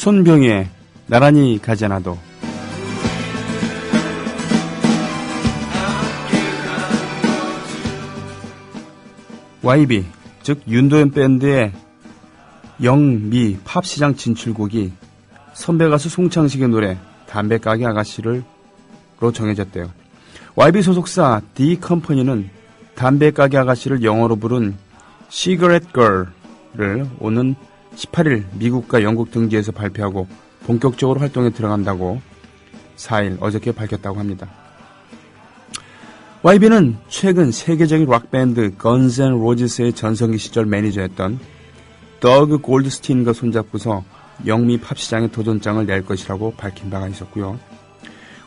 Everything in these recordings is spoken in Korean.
손병희의 나란히 가지 않아도. YB, 즉 윤도현 밴드의 영미 팝 시장 진출곡이 선배 가수 송창식의 노래 담배가게 아가씨로 정해졌대요. YB 소속사 D 컴퍼니는 담배가게 아가씨를 영어로 부른 Cigarette Girl을 오는 18일 미국과 영국 등지에서 발표하고 본격적으로 활동에 들어간다고 4일 어저께 밝혔다고 합니다. YB는 최근 세계적인 락밴드 건즈 앤 로지스의 전성기 시절 매니저였던 더그 골드스틴과 손잡고서 영미 팝시장에 도전장을 낼 것이라고 밝힌 바가 있었고요.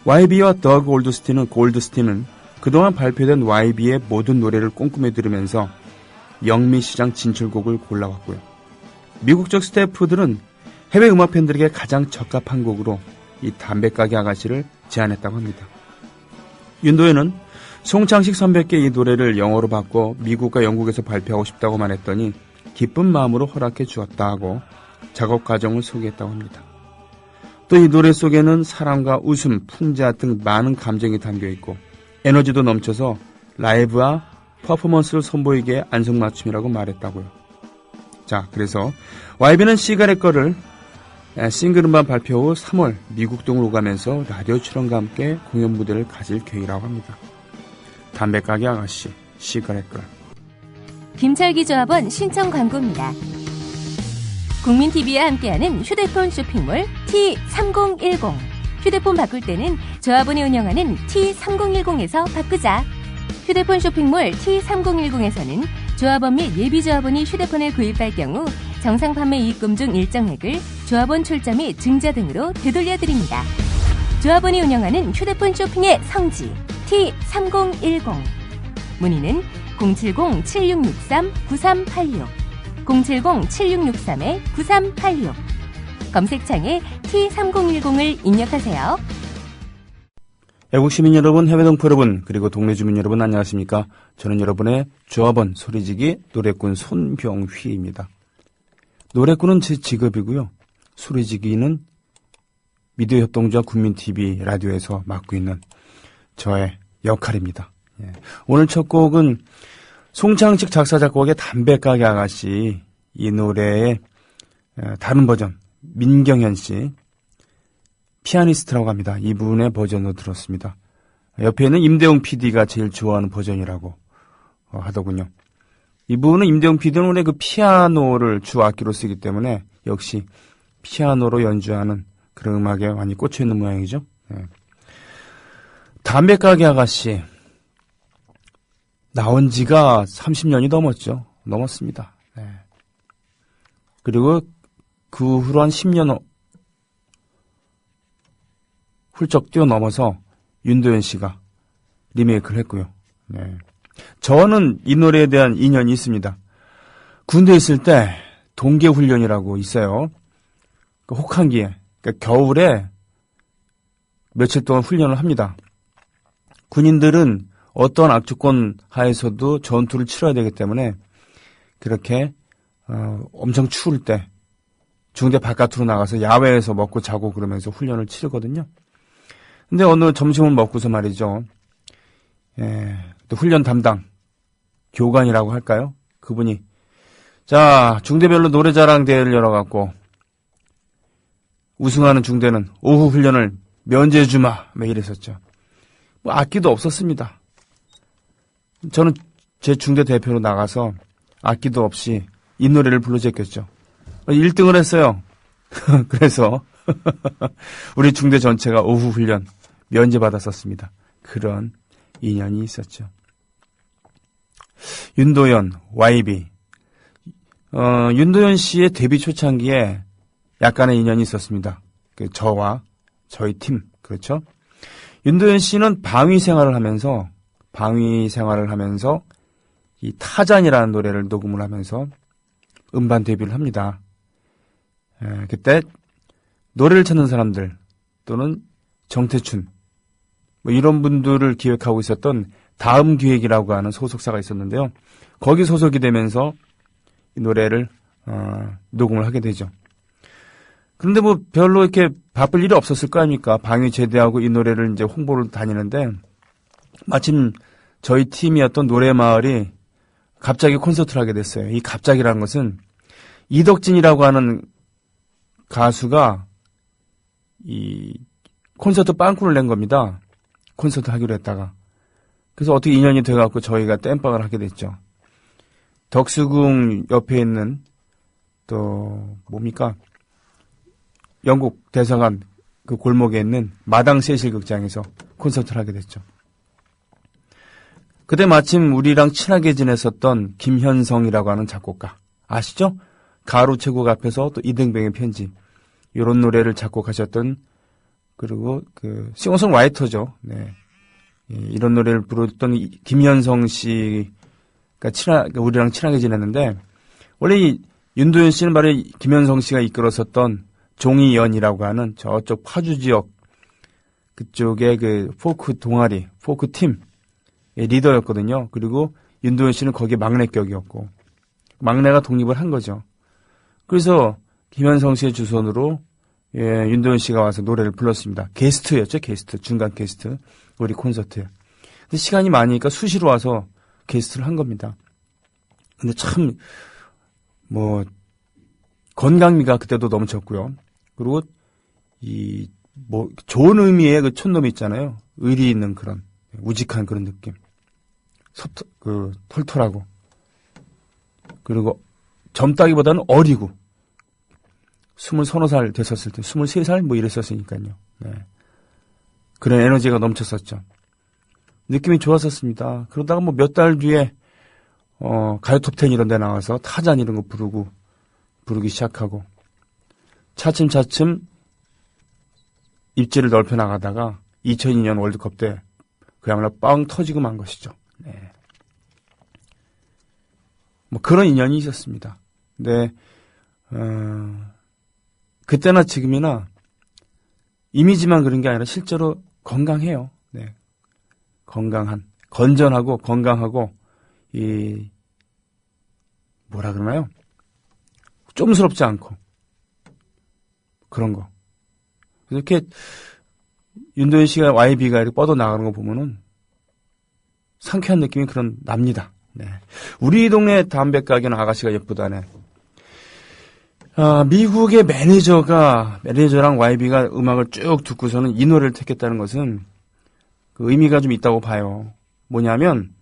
YB와 더그 골드스틴은 그동안 발표된 YB의 모든 노래를 꼼꼼히 들으면서 영미 시장 진출곡을 골라왔고요. 미국적 스태프들은 해외 음악 팬들에게 가장 적합한 곡으로 이 담배가게 아가씨를 제안했다고 합니다. 윤도현은 송창식 선배께 이 노래를 영어로 바꿔 미국과 영국에서 발표하고 싶다고 말했더니 기쁜 마음으로 허락해 주었다 하고 작업 과정을 소개했다고 합니다. 또 이 노래 속에는 사랑과 웃음, 풍자 등 많은 감정이 담겨있고 에너지도 넘쳐서 라이브와 퍼포먼스를 선보이기에 안성맞춤이라고 말했다고요. 자, 그래서 YB는 시가렛 거를 싱글 음반 발표 후 3월 미국 등으로 가면서 라디오 출연과 함께 공연 무대를 가질 계획이라고 합니다. 담배가게 아가씨, 시가렛 걸. 김철기 조합원 신청 광고입니다. 국민TV와 함께하는 휴대폰 쇼핑몰 T3010. 휴대폰 바꿀 때는 조합원이 운영하는 T3010에서 바꾸자. 휴대폰 쇼핑몰 T3010에서는 조합원 및 예비조합원이 휴대폰을 구입할 경우 정상 판매 이익금 중 일정액을 조합원 출자 및 증자 등으로 되돌려드립니다. 조합원이 운영하는 휴대폰 쇼핑의 성지 T3010. 문의는 070-7663-9386 070-7663-9386 검색창에 T3010을 입력하세요. 애국시민 여러분, 해외동포 여러분, 그리고 동네 주민 여러분 안녕하십니까? 저는 여러분의 조합원 소리지기 노래꾼 손병휘입니다. 노래꾼은 제 직업이고요. 소리지기는 미디어 협동조합 국민TV 라디오에서 맡고 있는 저의 역할입니다. 예. 오늘 첫 곡은 송창식 작사 작곡의 담배가게 아가씨, 이 노래의 다른 버전 민경현 씨 피아니스트라고 합니다. 이분의 버전으로 들었습니다. 옆에는 임대웅 PD가 제일 좋아하는 버전이라고 하더군요. 이분은 임대웅 PD는 원래 그 피아노를 주 악기로 쓰기 때문에 역시 피아노로 연주하는 그런 음악에 많이 꽂혀 있는 모양이죠. 예. 담배가게 아가씨 나온 지가 30년이 넘었죠. 넘었습니다. 네. 그리고 그 후로 한 10년 훌쩍 뛰어넘어서 윤도현 씨가 리메이크를 했고요. 네. 저는 이 노래에 대한 인연이 있습니다. 군대에 있을 때 동계훈련이라고 있어요. 그 혹한기에, 그러니까 겨울에 며칠 동안 훈련을 합니다. 군인들은 어떤 악조건 하에서도 전투를 치러야 되기 때문에 그렇게 엄청 추울 때 중대 바깥으로 나가서 야외에서 먹고 자고 그러면서 훈련을 치르거든요. 근데 어느 점심을 먹고서 말이죠. 또 훈련 담당 교관이라고 할까요? 그분이 자, 중대별로 노래자랑 대회를 열어갖고 우승하는 중대는 오후 훈련을 면제해주마 뭐 이랬었죠. 뭐 악기도 없었습니다. 저는 제 중대 대표로 나가서 악기도 없이 이 노래를 불러 제꼈죠. 1등을 했어요. 그래서 우리 중대 전체가 오후 훈련 면제받았었습니다. 그런 인연이 있었죠. 윤도현, YB. 윤도현 씨의 데뷔 초창기에 약간의 인연이 있었습니다. 저와 저희 팀, 그렇죠? 윤도현 씨는 방위 생활을 하면서 이 타잔이라는 노래를 녹음을 하면서 음반 데뷔를 합니다. 그때 노래를 찾는 사람들 또는 정태춘 뭐 이런 분들을 기획하고 있었던 다음 기획이라고 하는 소속사가 있었는데요. 거기 소속이 되면서 이 노래를 녹음을 하게 되죠. 그런데 뭐 별로 이렇게 바쁠 일이 없었을 거 아닙니까? 방위 제대하고 이 노래를 이제 홍보를 다니는데 마침 저희 팀이었던 노래마을이 갑자기 콘서트를 하게 됐어요. 이 갑자기라는 것은 이덕진이라고 하는 가수가 이 콘서트 빵꾸를 낸 겁니다. 콘서트 하기로 했다가. 그래서 어떻게 인연이 돼갖고 저희가 땜빵을 하게 됐죠. 덕수궁 옆에 있는 또 뭡니까? 영국 대사관 그 골목에 있는 마당 세실극장에서 콘서트를 하게 됐죠. 그때 마침 우리랑 친하게 지냈었던 김현성이라고 하는 작곡가 아시죠? 가루 최고 앞에서 또 이등병의 편지 이런 노래를 작곡하셨던 그리고 그 싱어송라이터죠. 네. 이런 노래를 부르던 김현성 씨가 우리랑 친하게 지냈는데 원래 이 윤도현 씨는 바로 김현성 씨가 이끌었었던 종이연이라고 하는 저쪽 파주 지역 그쪽의 그 포크 동아리, 포크 팀의 리더였거든요. 그리고 윤도현 씨는 거기에 막내격이었고 막내가 독립을 한 거죠. 그래서 김현성 씨의 주선으로 윤도현 씨가 와서 노래를 불렀습니다. 게스트였죠, 게스트. 중간 게스트. 우리 콘서트에. 근데 시간이 많으니까 수시로 와서 게스트를 한 겁니다. 근데 참, 건강미가 그때도 넘쳤고요. 그리고, 좋은 의미의 그 촌놈 있잖아요. 의리 있는 그런, 우직한 그런 느낌. 털털하고. 그리고 젊다기보다는 어리고. 20살 됐었을 때, 23살 이랬었으니까요. 네. 그런 에너지가 넘쳤었죠. 느낌이 좋았었습니다. 그러다가 몇 달 뒤에, 가요 톱10 이런 데 나와서 타잔 이런 거 부르기 시작하고, 차츰차츰 입지를 넓혀 나가다가 2002년 월드컵 때 그야말로 빵 터지고 만 것이죠. 네. 그런 인연이 있었습니다. 근데, 그때나 지금이나 이미지만 그런 게 아니라 실제로 건강해요. 네. 건전하고 건강하고, 뭐라 그러나요? 쫌스럽지 않고. 그런 거. 이렇게 윤도현 씨가 YB가 이렇게 뻗어 나가는 거 보면은 상쾌한 느낌이 납니다. 네. 우리 동네 담배 가게는 아가씨가 예쁘다네. 미국의 매니저랑 YB가 음악을 쭉 듣고서는 이 노래를 택했다는 것은 그 의미가 좀 있다고 봐요. 뭐냐면,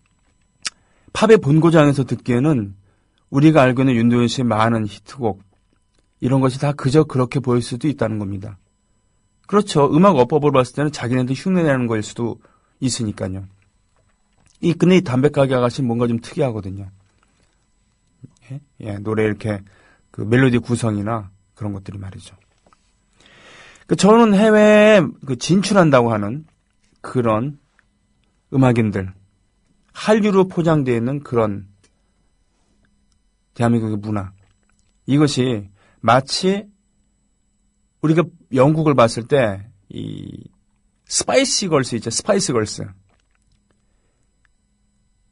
팝의 본고장에서 듣기에는 우리가 알고 있는 윤도현 씨의 많은 히트곡, 이런 것이 다 그저 그렇게 보일 수도 있다는 겁니다. 그렇죠. 음악 어법을 봤을 때는 자기네들 흉내내는 거일 수도 있으니까요. 근데 이 담배 가게 아가씨는 뭔가 좀 특이하거든요. 예, 노래 이렇게, 그 멜로디 구성이나 그런 것들이 말이죠. 저는 해외에 진출한다고 하는 그런 음악인들, 한류로 포장되어 있는 그런 대한민국의 문화. 이것이 마치 우리가 영국을 봤을 때 이 스파이시 걸스 있죠. 스파이스 걸스.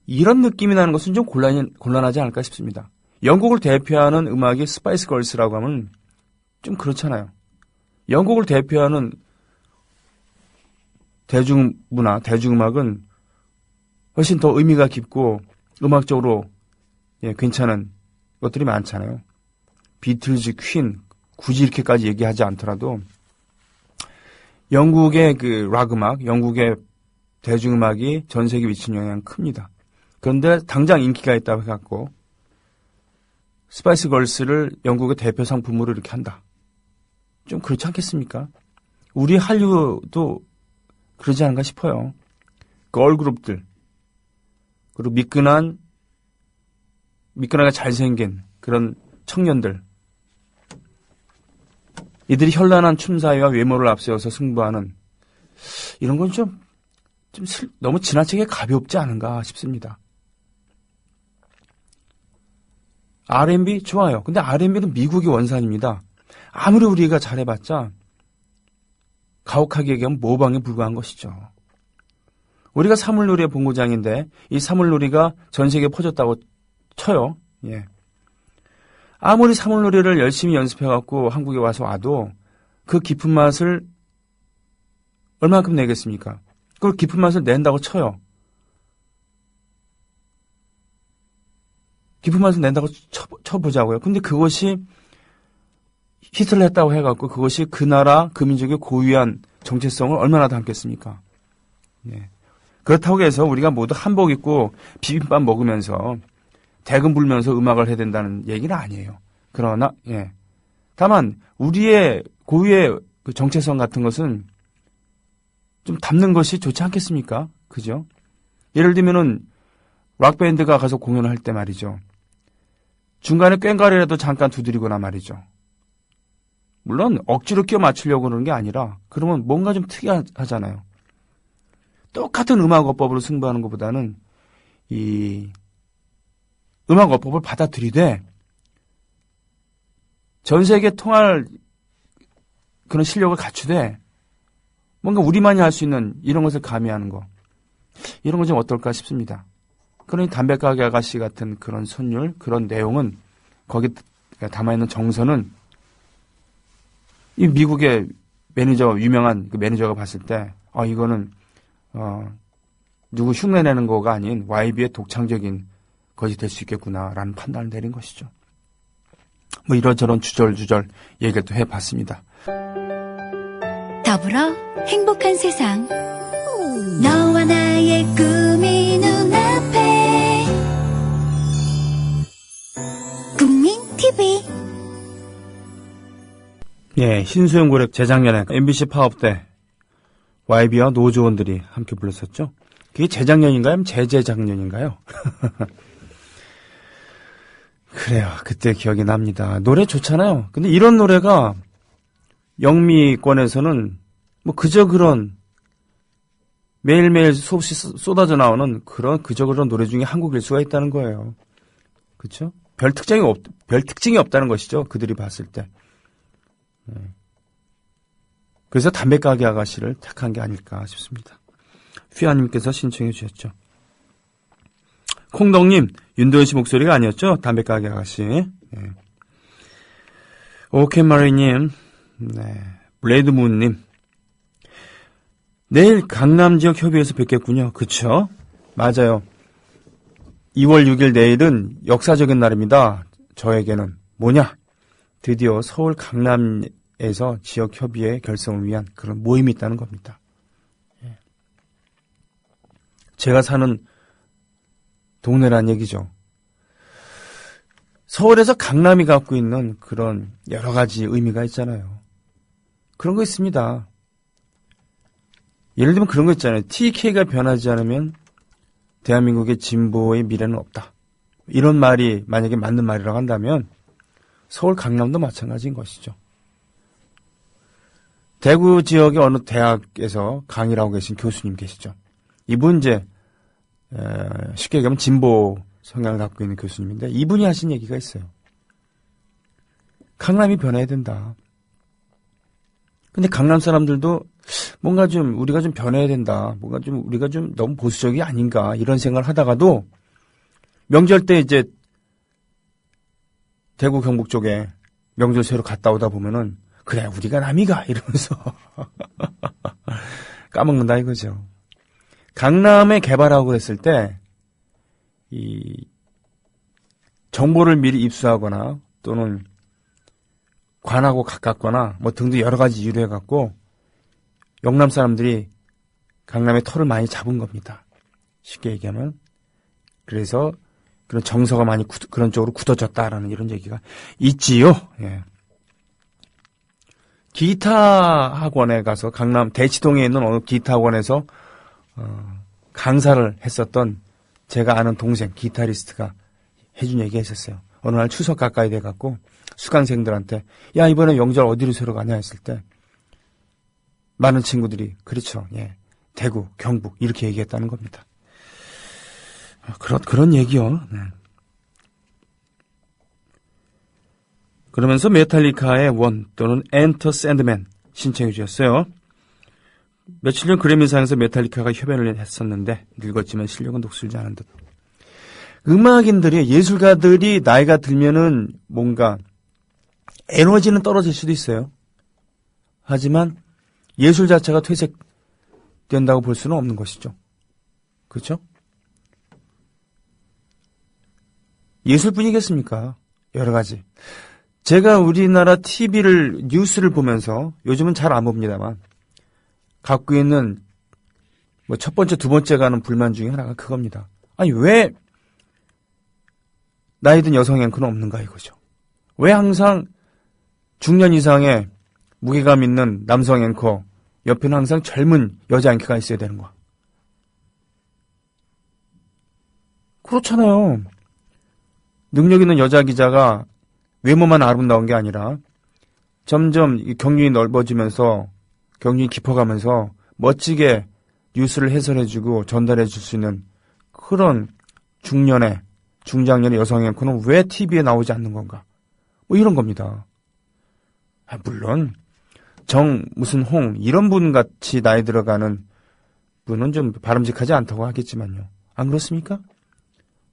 이런 느낌이 나는 것은 좀 곤란하지 않을까 싶습니다. 영국을 대표하는 음악이 스파이스 걸스라고 하면 좀 그렇잖아요. 영국을 대표하는 대중문화, 대중음악은 훨씬 더 의미가 깊고 음악적으로 괜찮은 것들이 많잖아요. 비틀즈, 퀸, 굳이 이렇게까지 얘기하지 않더라도 영국의 그 락 음악, 영국의 대중음악이 전 세계에 미치는 영향은 큽니다. 그런데 당장 인기가 있다고 해갖고 스파이스 걸스를 영국의 대표 상품으로 이렇게 한다. 좀 그렇지 않겠습니까? 우리 한류도 그러지 않은가 싶어요. 걸그룹들, 그리고 미끈하게 잘생긴 그런 청년들, 이들이 현란한 춤사위와 외모를 앞세워서 승부하는 이런 건 너무 지나치게 가볍지 않은가 싶습니다. R&B 좋아요. 근데 R&B는 미국이 원산입니다. 아무리 우리가 잘해봤자 가혹하게 얘기하면 모방에 불과한 것이죠. 우리가 사물놀이의 본고장인데 이 사물놀이가 전 세계에 퍼졌다고 쳐요. 예. 아무리 사물놀이를 열심히 연습해갖고 한국에 와도 그 깊은 맛을 얼마만큼 내겠습니까? 그걸 깊은 맛을 낸다고 쳐요. 깊은 맛을 낸다고 쳐보자고요. 근데 그것이 히트를 했다고 해갖고 그것이 그 나라, 그 민족의 고유한 정체성을 얼마나 담겠습니까? 예. 그렇다고 해서 우리가 모두 한복 입고 비빔밥 먹으면서 대금 불면서 음악을 해야 된다는 얘기는 아니에요. 그러나, 예. 다만, 우리의 고유의 그 정체성 같은 것은 좀 담는 것이 좋지 않겠습니까? 그죠? 예를 들면은, 락밴드가 가서 공연을 할 때 말이죠. 중간에 꽹과리라도 잠깐 두드리거나 말이죠. 물론, 억지로 끼워 맞추려고 그러는 게 아니라, 그러면 뭔가 좀 특이하잖아요. 똑같은 음악어법으로 승부하는 것보다는, 이, 음악어법을 받아들이되, 전 세계 통할 그런 실력을 갖추되 뭔가 우리만이 할 수 있는 이런 것을 가미하는 거 이런 거 좀 어떨까 싶습니다. 그러니 담배가게 아가씨 같은 그런 선율 그런 내용은 거기 담아있는 정서는 이 미국의 매니저 유명한 그 매니저가 봤을 때 이거는 누구 흉내내는 거가 아닌 YB의 독창적인 것이 될 수 있겠구나라는 판단을 내린 것이죠. 뭐 이런저런 주절주절 얘기를 또 해봤습니다. 더불어 행복한 세상 너와 나의 꿈이 눈앞에 국민 TV 예, 신수영 고래 재작년에 MBC 파업 때 YB와 노조원들이 함께 불렀었죠. 그게 재작년인가요? 아니면 재재작년인가요? 그래요. 그때 기억이 납니다. 노래 좋잖아요. 근데 이런 노래가 영미권에서는 뭐 그저 그런 매일매일 수없이 쏟아져 나오는 그런 그저 그런 노래 중에 한 곡일 수가 있다는 거예요. 그렇죠? 별 특징이 없다는 것이죠. 그들이 봤을 때. 그래서 담배가게 아가씨를 택한 게 아닐까 싶습니다. 휘아님께서 신청해 주셨죠. 콩덕님, 윤도현 씨 목소리가 아니었죠? 담배가게 아가씨. 네. 오케마리님, 네. 블레이드문님. 내일 강남 지역 협의회에서 뵙겠군요. 그쵸? 맞아요. 2월 6일 내일은 역사적인 날입니다. 저에게는. 뭐냐? 드디어 서울 강남에서 지역 협의회 결성을 위한 그런 모임이 있다는 겁니다. 제가 사는 동네란 얘기죠. 서울에서 강남이 갖고 있는 그런 여러 가지 의미가 있잖아요. 그런 거 있습니다. 예를 들면 그런 거 있잖아요. TK가 변하지 않으면 대한민국의 진보의 미래는 없다. 이런 말이 만약에 맞는 말이라고 한다면 서울 강남도 마찬가지인 것이죠. 대구 지역의 어느 대학에서 강의를 하고 계신 교수님 계시죠. 이분 이제 쉽게 얘기하면 진보 성향을 갖고 있는 교수님인데 이분이 하신 얘기가 있어요. 강남이 변해야 된다. 근데 강남 사람들도 뭔가 좀 우리가 좀 변해야 된다. 뭔가 좀 우리가 좀 너무 보수적이 아닌가 이런 생각을 하다가도 명절 때 이제 대구 경북 쪽에 명절 새로 갔다 오다 보면은 그래 우리가 남이가 이러면서 까먹는다 이거죠. 강남에 개발하고 그랬을 때 이 정보를 미리 입수하거나 또는 관하고 가깝거나 뭐 등등 여러 가지 이유로 해갖고 영남 사람들이 강남에 터를 많이 잡은 겁니다. 쉽게 얘기하면. 그래서 그런 정서가 많이 그런 쪽으로 굳어졌다라는 이런 얘기가 있지요. 예. 기타 학원에 가서 강남 대치동에 있는 어느 기타 학원에서 강사를 했었던 제가 아는 동생 기타리스트가 해준 얘기가 있었어요. 어느 날 추석 가까이 돼갖고 수강생들한테 야 이번에 명절 어디로 새로 가냐 했을 때 많은 친구들이 그렇죠. 예, 대구, 경북 이렇게 얘기했다는 겁니다. 그런 얘기요. 네. 그러면서 메탈리카의 원 또는 엔터 샌드맨 신청해 주셨어요. 며칠 전 그래미상에서 메탈리카가 협연을 했었는데 늙었지만 실력은 녹슬지 않은 듯. 음악인들이 예술가들이 나이가 들면은 뭔가 에너지는 떨어질 수도 있어요. 하지만 예술 자체가 퇴색된다고 볼 수는 없는 것이죠. 그렇죠? 예술뿐이겠습니까? 여러 가지. 제가 우리나라 TV를, 뉴스를 보면서 요즘은 잘 안 봅니다만 갖고 있는 뭐 첫 번째, 두 번째 가는 불만 중에 하나가 그겁니다. 아니, 왜 나이 든 여성 앵커는 없는가 이거죠. 왜 항상 중년 이상의 무게감 있는 남성 앵커 옆에는 항상 젊은 여자 앵커가 있어야 되는 거야. 그렇잖아요. 능력 있는 여자 기자가 외모만 아름다운 게 아니라 점점 경륜이 넓어지면서 경륜이 깊어가면서 멋지게 뉴스를 해설해주고 전달해줄 수 있는 그런 중년의 중장년의 여성 앵커는 왜 TV에 나오지 않는 건가? 뭐 이런 겁니다. 물론 무슨 홍 이런 분 같이 나이 들어가는 분은 좀 바람직하지 않다고 하겠지만요. 안 그렇습니까?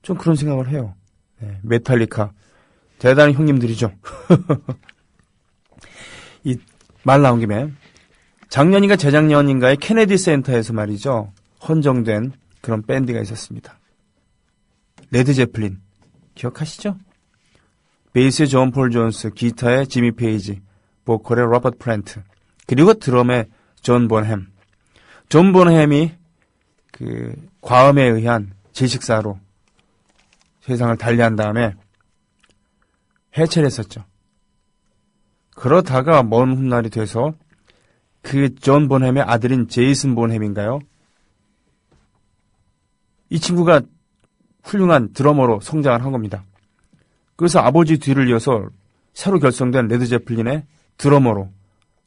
좀 그런 생각을 해요. 네, 메탈리카 대단한 형님들이죠. 이 말 나온 김에 작년인가 재작년인가에 케네디 센터에서 말이죠. 헌정된 그런 밴드가 있었습니다. 레드 제플린 기억하시죠? 베이스의 존 폴 존스, 기타의 지미 페이지, 보컬의 로버트 플랜트, 그리고 드럼의 존 본햄. 존 본햄이 그 과음에 의한 질식사로 세상을 달리한 다음에 해체를 했었죠. 그러다가 먼 훗날이 돼서 그 존 본햄의 아들인 제이슨 본햄인가요? 이 친구가 훌륭한 드러머로 성장을 한 겁니다. 그래서 아버지 뒤를 이어서 새로 결성된 레드 제플린의 드러머로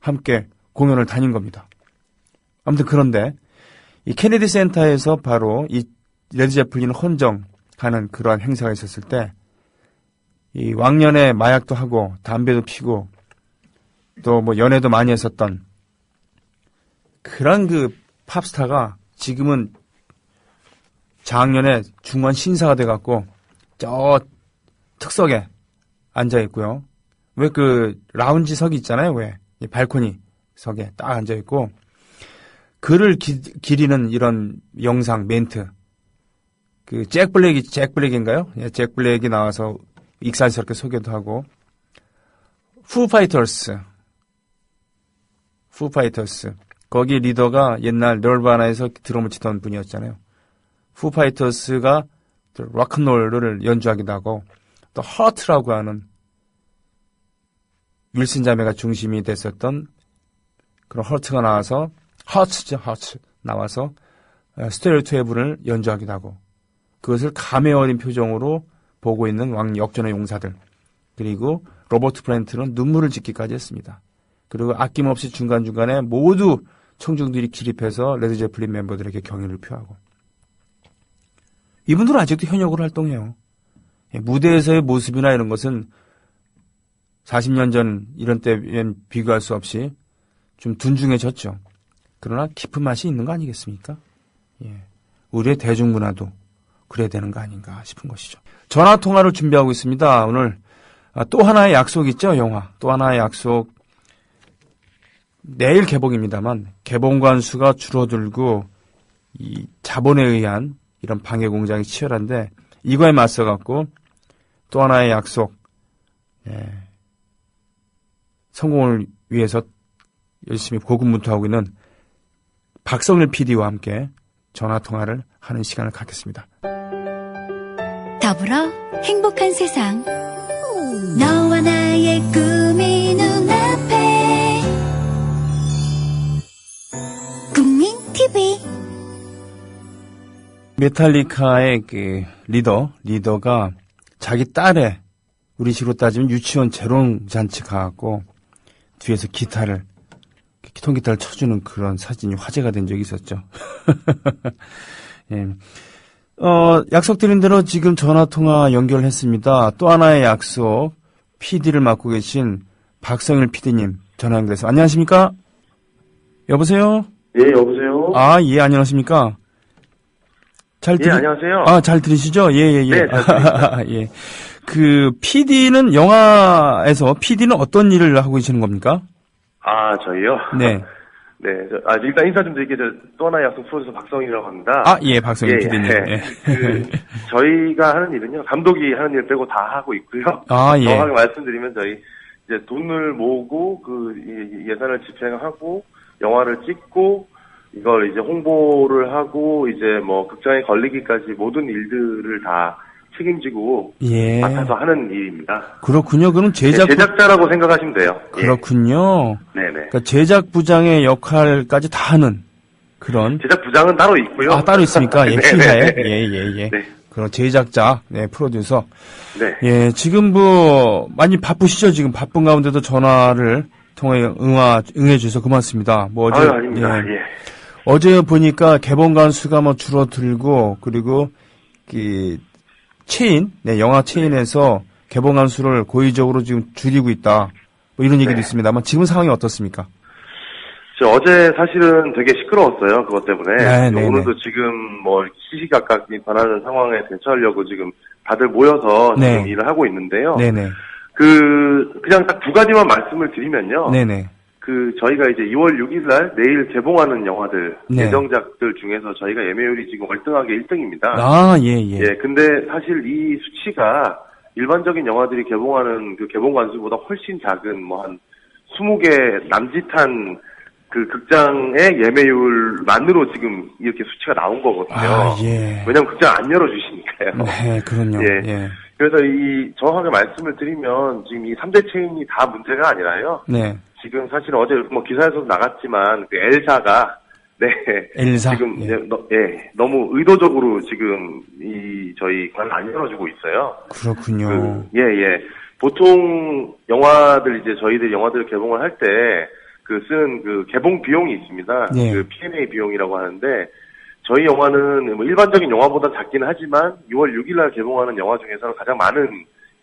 함께 공연을 다닌 겁니다. 아무튼 그런데 이 케네디 센터에서 바로 이 레드 제플린을 헌정하는 그러한 행사가 있었을 때 이 왕년에 마약도 하고 담배도 피고 또 뭐 연애도 많이 했었던 그런 그 팝스타가 지금은 작년에 중원 신사가 돼갖고 저 특석에 앉아 있고요. 왜 그 라운지석이 있잖아요. 왜 이 발코니 석에 딱 앉아 있고 글을 기리는 이런 영상 멘트. 그 잭 블랙인가요? 예, 잭 블랙이 나와서 익살스럽게 소개도 하고 푸파이터스 거기 리더가 옛날 널바나에서 드럼을 치던 분이었잖아요. 푸파이터스가 락앤롤을 연주하기도 하고 또 허트라고 하는 윌슨 자매가 중심이 됐었던 그런 허트가 나와서 허츠 나와서 스테레오 12를 연주하기도 하고 그것을 감회 어린 표정으로 보고 있는 역전의 용사들 그리고 로버트 플랜트는 눈물을 짓기까지 했습니다. 그리고 아낌없이 중간중간에 모두 청중들이 기립해서 레드 제플린 멤버들에게 경의를 표하고 이분들은 아직도 현역으로 활동해요. 무대에서의 모습이나 이런 것은 40년 전 이런 때엔 비교할 수 없이 좀 둔중해졌죠. 그러나 깊은 맛이 있는 거 아니겠습니까? 예. 우리의 대중문화도 그래야 되는 거 아닌가 싶은 것이죠. 전화통화를 준비하고 있습니다. 오늘 또 하나의 약속 있죠. 영화 또 하나의 약속 내일 개봉입니다만 개봉관 수가 줄어들고 이 자본에 의한 이런 방해 공작이 치열한데 이거에 맞서갖고 또 하나의 약속 성공을 위해서 열심히 고군분투하고 있는 박성일 PD와 함께 전화통화를 하는 시간을 갖겠습니다. 더불어 행복한 세상 너와 나의 꿈이 눈앞에 국민 TV 메탈리카의 그 리더가 자기 딸의 우리식으로 따지면 유치원 재롱 잔치 가갖고 뒤에서 통기타를 쳐주는 그런 사진이 화제가 된 적이 있었죠. 예. 약속드린 대로 지금 전화통화 연결했습니다. 또 하나의 약속, PD를 맡고 계신 박성일 PD님 전화 연결해서 안녕하십니까? 여보세요? 예, 여보세요? 아, 예, 안녕하십니까? 예, 안녕하세요? 아, 잘 들으시죠? 예. 네, 잘 들립니다. 예. 그, PD는 영화에서 PD는 어떤 일을 하고 계시는 겁니까? 아, 저희요? 네. 네. 일단 인사 좀 드릴게요. 또 하나의 약속 프로듀서 박성희라고 합니다. 아, 예, 박성희 예, PD님. 예. 예. 저희가 하는 일은요, 감독이 하는 일 빼고 다 하고 있고요. 아, 예. 정확하게 말씀드리면 저희 이제 돈을 모으고 예산을 집행하고 영화를 찍고 이걸 이제 홍보를 하고 이제 뭐 극장에 걸리기까지 모든 일들을 다 책임지고 예. 맡아서 하는 일입니다. 그렇군요. 그럼 제작자라고 생각하시면 돼요. 그렇군요. 예. 네네. 그러니까 제작부장의 역할까지 다 하는 그런. 제작부장은 따로 있고요. 아, 따로 있습니까? 예, 피사에. 예. 네. 그런 제작자, 네, 프로듀서. 네. 예, 지금 많이 바쁘시죠? 지금 바쁜 가운데도 전화를 통해 응해주셔서 고맙습니다. 어제. 아닙니다. 예. 어제 보니까 개봉관 수가 줄어들고, 그리고, 영화 체인에서 개봉관 수를 고의적으로 지금 줄이고 있다. 이런 얘기도 있습니다만, 지금 상황이 어떻습니까? 어제 사실은 되게 시끄러웠어요. 그것 때문에. 네. 오늘도 지금 시시각각 변하는 상황에 대처하려고 지금 다들 모여서 지금 일을 하고 있는데요. 네네. 그냥 딱 두 가지만 말씀을 드리면요. 네네. 저희가 이제 2월 6일 날 내일 개봉하는 영화들, 네. 예정작들 중에서 저희가 예매율이 지금 월등하게 1등입니다. 아, 예. 예, 근데 사실 이 수치가 일반적인 영화들이 개봉하는 그 개봉관 수보다 훨씬 작은 한 20개 남짓한 그 극장의 예매율만으로 지금 이렇게 수치가 나온 거거든요. 아, 예. 왜냐면 극장 안 열어주시니까요. 네, 그럼요. 예. 그래서 정확하게 말씀을 드리면 지금 이 3대 체인이 다 문제가 아니라요. 네. 지금 사실 어제 기사에서도 나갔지만 그 엘사가 엘사. 지금 너무 의도적으로 지금 저희 관을 안 열어주고 있어요. 그렇군요. 보통 영화들 이제 저희들 영화들을 개봉을 할 때 쓰는 그 개봉 비용이 있습니다. 네. 그 P&A 비용이라고 하는데 저희 영화는 일반적인 영화보다 작긴 하지만 6월 6일 날 개봉하는 영화 중에서는 가장 많은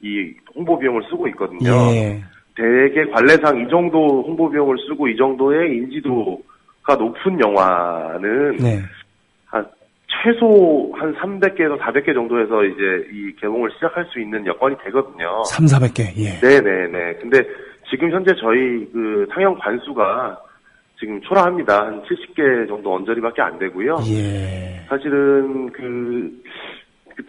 이 홍보 비용을 쓰고 있거든요. 예. 대개 관례상 이 정도 홍보 비용을 쓰고 이 정도의 인지도가 높은 영화는 최소 한 300개에서 400개 정도에서 이제 이 개봉을 시작할 수 있는 여건이 되거든요. 300~400개. 예. 네네네. 근데 지금 현재 저희 상영 관수가 지금 초라합니다. 한 70개 정도 언저리밖에 안 되고요. 예. 사실은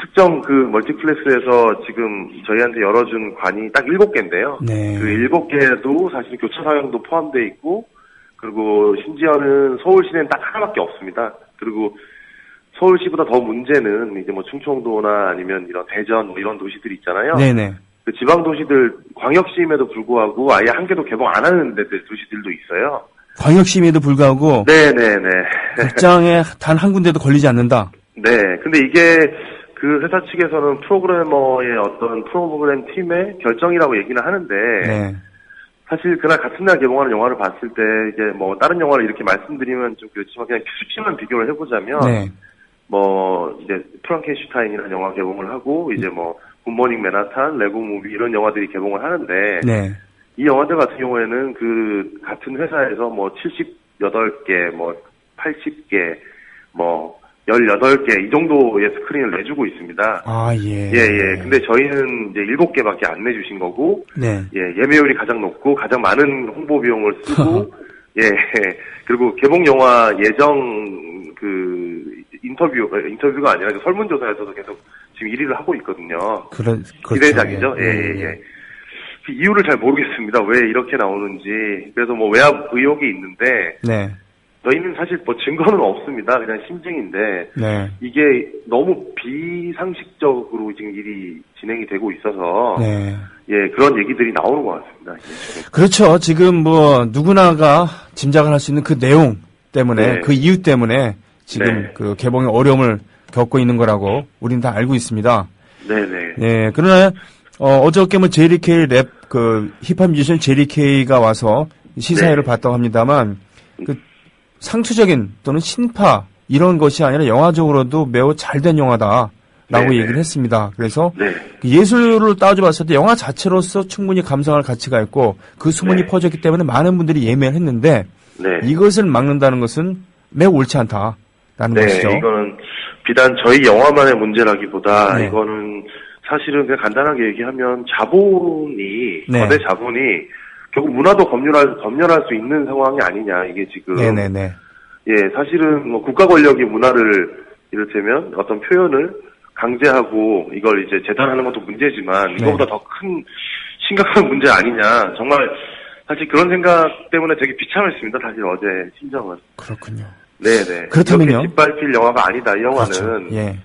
특정 멀티플렉스에서 지금 저희한테 열어준 관이 딱 7개인데요. 네. 7개도 사실 교차 상영도 포함되어 있고, 그리고 심지어는 서울시내는 딱 하나밖에 없습니다. 그리고 서울시보다 더 문제는 이제 충청도나 아니면 이런 대전 이런 도시들 있잖아요. 네네. 그 지방 도시들 광역시임에도 불구하고 아예 한 개도 개봉 안 하는 도시들도 있어요. 광역시임에도 불구하고. 네네네. 극장에 단 한 군데도 걸리지 않는다. 네. 근데 이게 그 회사 측에서는 프로그래머의 어떤 프로그램 팀의 결정이라고 얘기는 하는데. 네. 사실 그날 같은 날 개봉하는 영화를 봤을 때 이게 다른 영화를 이렇게 말씀드리면 좀 그렇지만 그냥 수치만 비교를 해보자면. 네. 이제 프랑켄슈타인이라는 영화 개봉을 하고 이제 굿모닝 맨하탄, 레고 무비 이런 영화들이 개봉을 하는데. 네. 이 영화들 같은 경우에는 같은 회사에서 78개, 80개, 18개 이 정도의 스크린을 내주고 있습니다. 아, 예. 예. 근데 저희는 이제 7개밖에 안 내주신 거고, 네. 예매율이 가장 높고 가장 많은 홍보 비용을 쓰고, 그리고 개봉 영화 예정 인터뷰가 아니라 설문조사에서도 계속 지금 1위를 하고 있거든요. 그렇죠. 기대작이죠. 예. 이유를 잘 모르겠습니다. 왜 이렇게 나오는지. 그래서 외압 의혹이 있는데. 네. 저희는 사실 증거는 없습니다. 그냥 심증인데. 네. 이게 너무 비상식적으로 지금 일이 진행이 되고 있어서. 네. 예, 그런 얘기들이 나오는 것 같습니다. 그렇죠. 지금 누구나가 짐작을 할 수 있는 그 내용 때문에, 네. 그 이유 때문에 지금 네. 개봉의 어려움을 겪고 있는 거라고 우리는 다 알고 있습니다. 네네. 네. 그러나, 어저께 JDK 힙합 뮤지션 JDK가 와서 시사회를 봤다고 합니다만, 상투적인 또는 신파, 이런 것이 아니라 영화적으로도 매우 잘된 영화다라고 얘기를 했습니다. 그래서 예술을 따져봤을 때 영화 자체로서 충분히 감상할 가치가 있고, 그 소문이 퍼졌기 때문에 많은 분들이 예매를 했는데, 이것을 막는다는 것은 매우 옳지 않다라는 것이죠. 이거는 비단 저희 영화만의 문제라기보다, 이거는 사실은 그냥 간단하게 얘기하면 자본이, 거대 자본이 결국 문화도 검열할 수 있는 상황이 아니냐, 이게 지금. 네네네. 예, 사실은 뭐 국가 권력이 문화를 이를테면 어떤 표현을 강제하고 이걸 이제 재단하는 것도 문제지만 이거보다 더 큰 심각한 문제 아니냐. 정말 사실 그런 생각 때문에 되게 비참했습니다. 사실 어제 심정은. 그렇군요. 네네. 그렇다면요. 짓밟힐 영화가 아니다. 이 영화는 그렇죠. 예.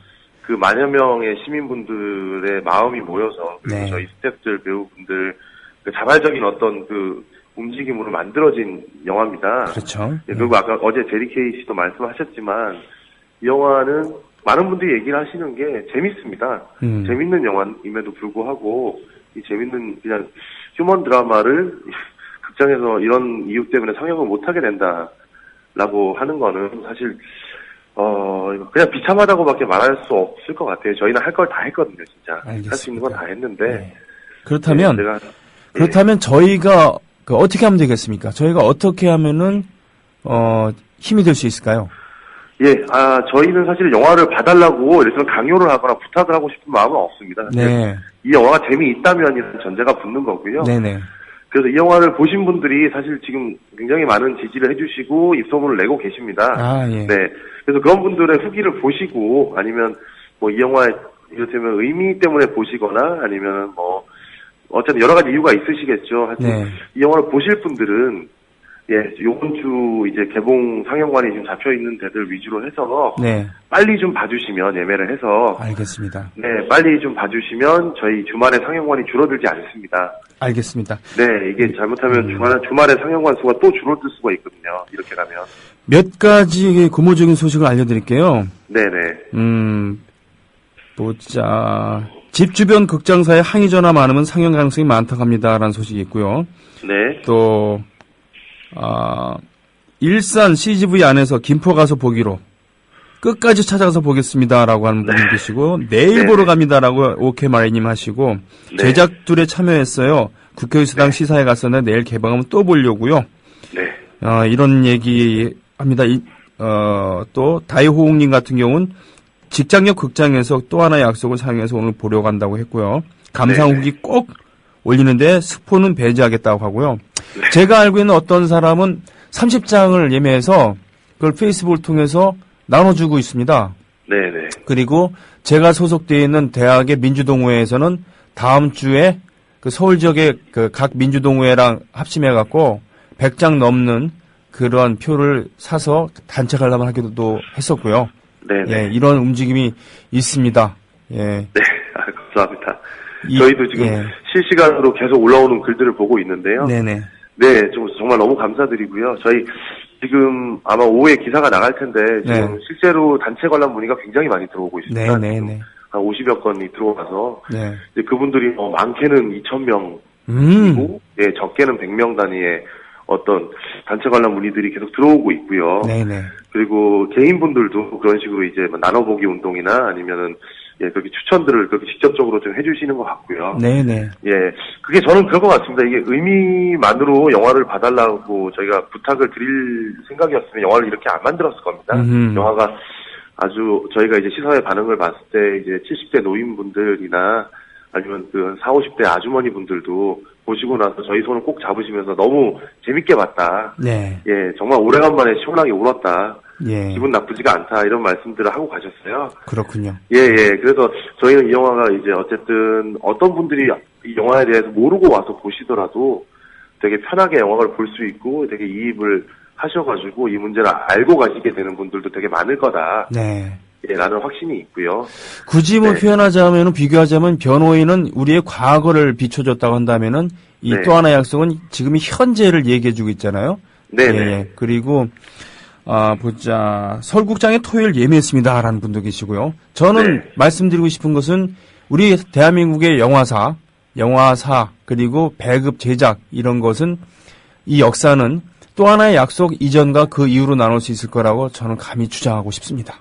그 만여 명의 시민분들의 마음이 모여서 그리고 네. 저희 스태프들 배우분들 그 자발적인 어떤 그 움직임으로 만들어진 영화입니다. 그렇죠. 예, 그리고 아까 어제 제리 케이 씨도 말씀하셨지만 이 영화는 많은 분들이 얘기를 하시는 게 재밌습니다. 재밌는 영화임에도 불구하고 이 재밌는 그냥 휴먼 드라마를 극장에서 이런 이유 때문에 상영을 못하게 된다라고 하는 거는 사실 그냥 비참하다고밖에 말할 수 없을 것 같아요. 저희는 할 걸 다 했거든요, 진짜. 알겠습니다. 할 수 있는 건 다 했는데. 네. 그렇다면 네, 그렇다면 저희가 어떻게 하면 되겠습니까? 저희가 어떻게 하면은 힘이 될 수 있을까요? 예, 저희는 사실 영화를 봐달라고 이렇게 강요를 하거나 부탁을 하고 싶은 마음은 없습니다. 네. 이 영화가 재미있다면이라는 전제가 붙는 거고요. 네네. 그래서 이 영화를 보신 분들이 사실 지금 굉장히 많은 지지를 해주시고 입소문을 내고 계십니다. 예. 네. 그래서 그런 분들의 후기를 보시고 아니면 뭐 이 영화의 이를테면 의미 때문에 보시거나 아니면 뭐 어쨌든 여러 가지 이유가 있으시겠죠. 하여튼 네. 이 영화를 보실 분들은 예, 요번 주 이제 개봉 상영관이 지금 잡혀 있는 데들 위주로 해서 네. 빨리 좀 봐주시면 예매를 해서 알겠습니다. 네, 빨리 좀 봐주시면 저희 주말에 상영관이 줄어들지 않습니다. 알겠습니다. 네, 이게 잘못하면 주말에 상영관 수가 또 줄어들 수가 있거든요. 이렇게 가면. 몇 가지 고무적인 소식을 알려드릴게요. 네네. 보자. 집 주변 극장사에 항의 전화 많으면 상영 가능성이 많다고 합니다라는 소식이 있고요. 네. 또 일산 CGV 안에서 김포 가서 보기로 끝까지 찾아가서 보겠습니다라고 하는 분이 계시고 내일 보러 갑니다라고 오케이 마리님 하시고 제작들에 참여했어요. 국회의사당 시사에 갔었는데 내일 개방하면 또 보려고요. 네. 이런 얘기 합니다. 또 다이호웅님 같은 경우는 직장역 극장에서 또 하나의 약속을 사용해서 오늘 보려고 한다고 했고요. 감상 후기 꼭 올리는데 스포는 배제하겠다고 하고요. 제가 알고 있는 어떤 사람은 30장을 예매해서 그걸 페이스북을 통해서 나눠주고 있습니다. 네네. 그리고 제가 소속되어 있는 대학의 민주동호회에서는 다음 주에 그 서울 지역의 그 각 민주동호회랑 합심해갖고 100장 넘는 그런 표를 사서 단체 관람을 하기도 했었고요. 네네. 예, 이런 움직임이 있습니다. 예. 네, 감사합니다. 저희도 지금 실시간으로 계속 올라오는 글들을 보고 있는데요. 네네. 네, 정말 너무 감사드리고요. 저희 지금 아마 오후에 기사가 나갈 텐데 지금 실제로 단체 관람 문의가 굉장히 많이 들어오고 있습니다. 네네네. 한 50여 건이 들어와서 네. 이제 그분들이 많게는 2,000명이고 예, 적게는 100명 단위의 어떤 단체 관람 문의들이 계속 들어오고 있고요. 네네. 그리고 개인분들도 그런 식으로 이제 나눠보기 운동이나 아니면은 예, 그렇게 추천들을 그렇게 직접적으로 좀 해주시는 것 같고요. 네네. 예, 그게 저는 그럴 것 같습니다. 이게 의미만으로 영화를 봐달라고 저희가 부탁을 드릴 생각이었으면 영화를 이렇게 안 만들었을 겁니다. 영화가 아주 저희가 이제 시사회 반응을 봤을 때 이제 70대 노인분들이나 아니면 그 40, 50대 아주머니 분들도 보시고 나서 저희 손을 꼭 잡으시면서 너무 재밌게 봤다. 네. 예, 정말 오래간만에 시원하게 울었다. 예. 기분 나쁘지가 않다. 이런 말씀들을 하고 가셨어요. 그렇군요. 예. 그래서 저희는 이 영화가 이제 어쨌든 어떤 분들이 이 영화에 대해서 모르고 와서 보시더라도 되게 편하게 영화를 볼 수 있고 되게 이입을 하셔가지고 이 문제를 알고 가시게 되는 분들도 되게 많을 거다. 네. 예, 라는 확신이 있고요. 굳이 표현하자면, 비교하자면 변호인은 우리의 과거를 비춰줬다고 한다면은 이 또 하나의 약속은 지금 현재를 얘기해주고 있잖아요. 네네. 예. 그리고 보자. 서울국장에 토요일 예매했습니다라는 분도 계시고요. 저는 말씀드리고 싶은 것은 우리 대한민국의 영화사 그리고 배급 제작 이런 것은 이 역사는 또 하나의 약속 이전과 그 이후로 나눌 수 있을 거라고 저는 감히 주장하고 싶습니다.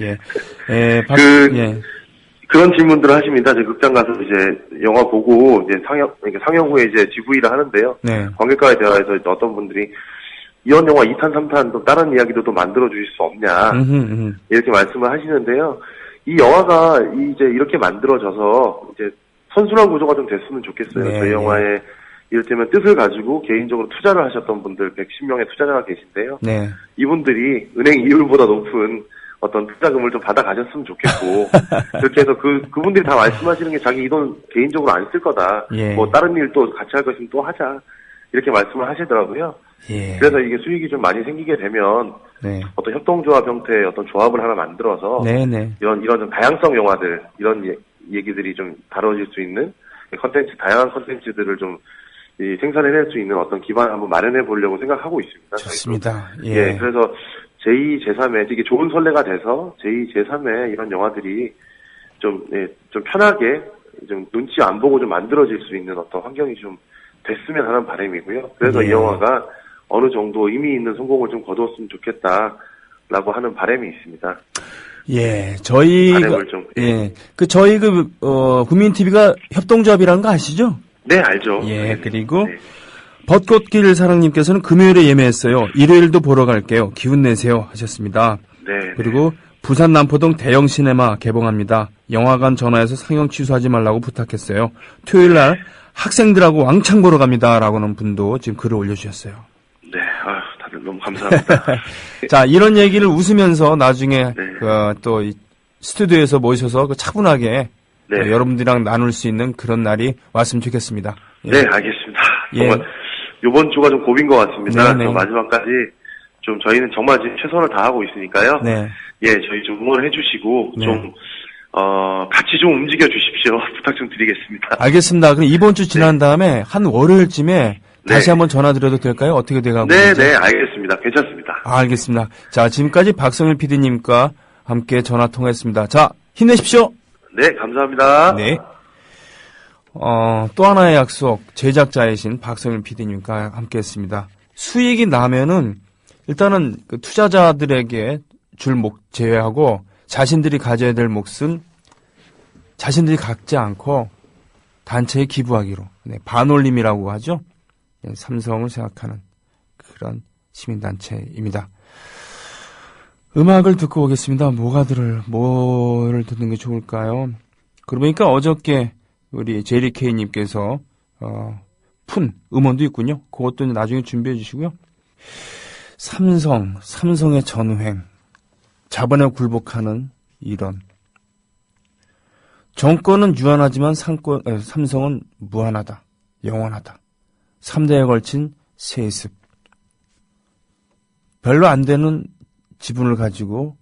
예. 그런 질문들을 하십니다. 제 극장 가서 이제 영화 보고 이제 상영 후에 이제 GV를 하는데요. 네. 관객과의 대화에서 어떤 분들이 이런 영화 2탄, 3탄 또 다른 이야기도 또 만들어 주실 수 없냐 이렇게 말씀을 하시는데요. 이 영화가 이제 이렇게 만들어져서 이제 선순환 구조가 좀 됐으면 좋겠어요. 저희 영화의 이를테면 뜻을 가지고 개인적으로 투자를 하셨던 분들 110명의 투자자가 계신데요. 네. 이분들이 은행 이율보다 높은 어떤 투자금을 좀 받아가셨으면 좋겠고 그렇게 해서 그분들이 다 말씀하시는 게 자기 이 돈 개인적으로 안 쓸 거다. 예. 뭐 다른 일 또 같이 할 것이면 또 하자. 이렇게 말씀을 하시더라고요. 예. 그래서 이게 수익이 좀 많이 생기게 되면 네. 어떤 협동조합 형태의 어떤 조합을 하나 만들어서 네네. 이런 좀 다양성 영화들 이런 얘기들이 좀 다뤄질 수 있는 다양한 컨텐츠들을 좀 생산해낼 수 있는 어떤 기반을 한번 마련해 보려고 생각하고 있습니다. 좋습니다. 예. 그래서 제2, 제3회 이게 좋은 선례가 돼서 제2, 제3회 이런 영화들이 좀 편하게 좀 눈치 안 보고 좀 만들어질 수 있는 어떤 환경이 좀 됐으면 하는 바람이고요. 그래서 이 영화가 어느 정도 의미 있는 성공을 좀 거두었으면 좋겠다라고 하는 바람이 있습니다. 예, 저희가 국민 TV가 협동조합이라는 거 아시죠? 네, 알죠. 예, 그리고 벚꽃길 사랑님께서는 금요일에 예매했어요. 일요일도 보러 갈게요. 기운 내세요 하셨습니다. 네. 그리고 부산 남포동 대형 시네마 개봉합니다. 영화관 전화해서 상영 취소하지 말라고 부탁했어요. 토요일 날 학생들하고 왕창 보러 갑니다라고는 분도 지금 글을 올려주셨어요. 네, 다들 너무 감사합니다. 자, 이런 얘기를 웃으면서 나중에 또 이 스튜디오에서 모셔서 차분하게 여러분들이랑 나눌 수 있는 그런 날이 왔으면 좋겠습니다. 예. 네, 알겠습니다. 정말 이번 주가 좀 고비인 것 같습니다. 마지막까지 좀 저희는 정말 지금 최선을 다하고 있으니까요. 네. 예, 저희 좀 응원해 주시고 좀 같이 좀 움직여 주십시오. 부탁 좀 드리겠습니다. 알겠습니다. 그럼 이번 주 지난 다음에 한 월요일쯤에 다시 한번 전화 드려도 될까요? 어떻게 돼가고 있는지? 네, 알겠습니다. 괜찮습니다. 알겠습니다. 자, 지금까지 박성일 PD님과 함께 전화 통화했습니다. 자, 힘내십시오. 네, 감사합니다. 네. 또 하나의 약속, 제작자이신 박성일 PD님과 함께 했습니다. 수익이 나면은 일단은 그 투자자들에게 줄 목 제외하고 자신들이 가져야 될 몫은 자신들이 갖지 않고 단체에 기부하기로. 네, 반올림이라고 하죠. 삼성을 생각하는 그런 시민단체입니다. 음악을 듣고 오겠습니다. 뭐를 듣는 게 좋을까요? 그러니까 어저께 우리 제리케이님께서 푼 음원도 있군요. 그것도 나중에 준비해 주시고요. 삼성의 전횡, 자본에 굴복하는 이런 정권은 유한하지만 삼성은 무한하다, 영원하다. 3대에 걸친 세습. 별로 안 되는 지분을 가지고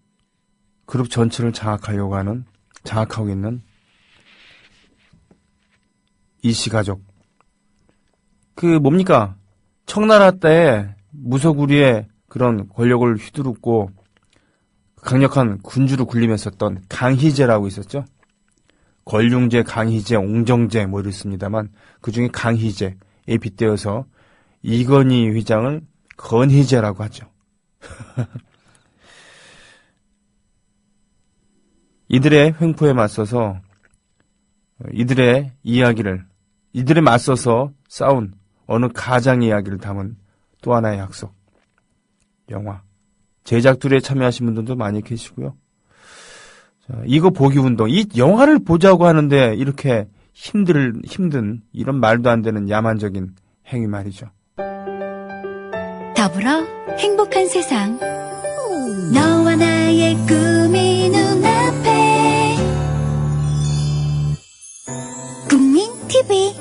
그룹 전체를 장악하고 있는 이씨 가족. 뭡니까? 청나라 때 무소구리의 그런 권력을 휘두르고 강력한 군주로 군림했었던 강희제라고 있었죠. 권룡제, 강희제, 옹정제 이렇습니다만 그중에 강희제에 빗대어서 이건희 회장을 건희제라고 하죠. 이들의 횡포에 맞서서 이들의 맞서서 싸운 어느 가장 이야기를 담은 또 하나의 약속. 영화. 제작들에 참여하신 분들도 많이 계시고요. 자, 이거 보기 운동. 이 영화를 보자고 하는데 이렇게 힘든 이런 말도 안 되는 야만적인 행위 말이죠. 더불어 행복한 세상. 너와 나의 꿈이 눈앞에. 국민 TV